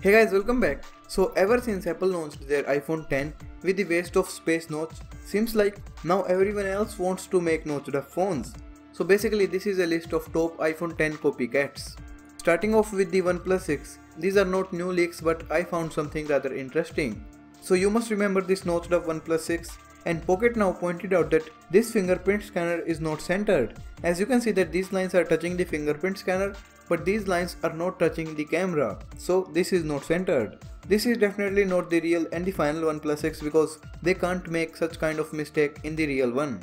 Hey guys, welcome back. So ever since Apple launched their iPhone X with the waste of space notch, seems like now everyone else wants to make notched up phones. So basically this is a list of top iPhone X copycats. Starting off with the OnePlus X, these are not new leaks but I found something rather interesting. So you must remember this notched up OnePlus X, and Pocket now pointed out that this fingerprint scanner is not centered. As you can see that these lines are touching the fingerprint scanner, but these lines are not touching the camera, so this is not centered. This is definitely not the real and the final OnePlus X because they can't make such kind of mistake in the real one.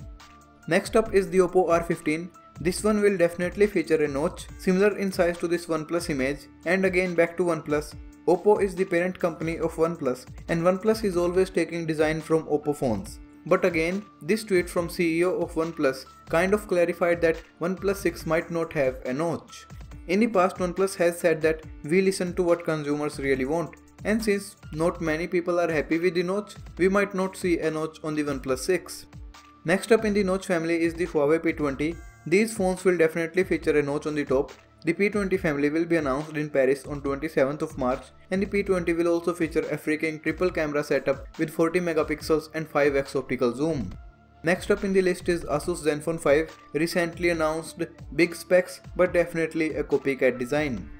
Next up is the Oppo R15. This one will definitely feature a notch similar in size to this OnePlus image, and again back to OnePlus. Oppo is the parent company of OnePlus and OnePlus is always taking design from Oppo phones. But again, this tweet from CEO of OnePlus kind of clarified that OnePlus 6 might not have a notch. In the past, OnePlus has said that we listen to what consumers really want, and since not many people are happy with the notch, we might not see a notch on the OnePlus 6. Next up in the notch family is the Huawei P20. These phones will definitely feature a notch on the top. The P20 family will be announced in Paris on 27th of March, and the P20 will also feature a freaking triple camera setup with 40 megapixels and 5x optical zoom. Next up in the list is Asus Zenfone 5, recently announced big specs but definitely a copycat design.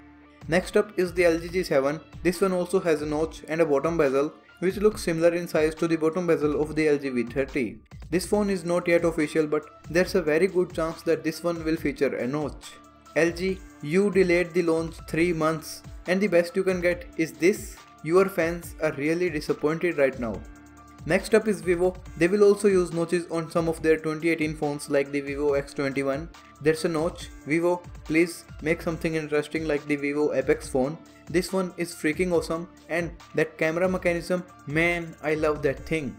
Next up is the LG G7. This one also has a notch and a bottom bezel which looks similar in size to the bottom bezel of the LG V30. This phone is not yet official but there's a very good chance that this one will feature a notch. LG, you delayed the launch 3 months and the best you can get is this? Your fans are really disappointed right now. Next up is Vivo. They will also use notches on some of their 2018 phones like the Vivo X21. There's a notch. Vivo, please make something interesting like the Vivo Apex phone. This one is freaking awesome, and that camera mechanism, man, I love that thing.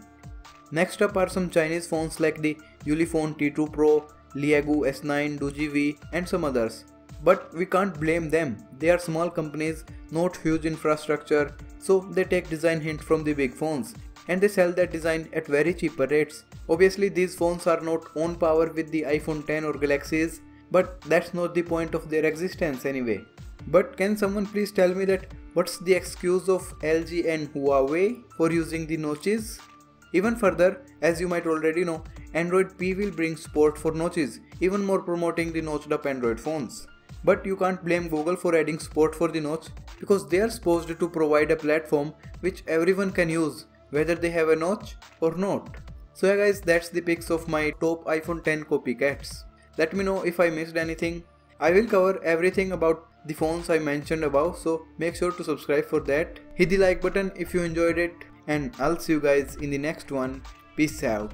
Next up are some Chinese phones like the Ulefone T2 Pro, Leagu S9, Doji V and some others. But we can't blame them. They are small companies, not huge infrastructure, so they take design hint from the big phones. And they sell that design at very cheaper rates. Obviously these phones are not on par with the iPhone X or Galaxies, but that's not the point of their existence anyway. But can someone please tell me that what's the excuse of LG and Huawei for using the notches? Even further, as you might already know, Android P will bring support for notches, even more promoting the notched up Android phones. But you can't blame Google for adding support for the notch because they are supposed to provide a platform which everyone can use, whether they have a notch or not. So yeah guys, that's the pics of my top iPhone X copycats. Let me know if I missed anything. I will cover everything about the phones I mentioned above, so make sure to subscribe for that. Hit the like button if you enjoyed it, and I'll see you guys in the next one. Peace out.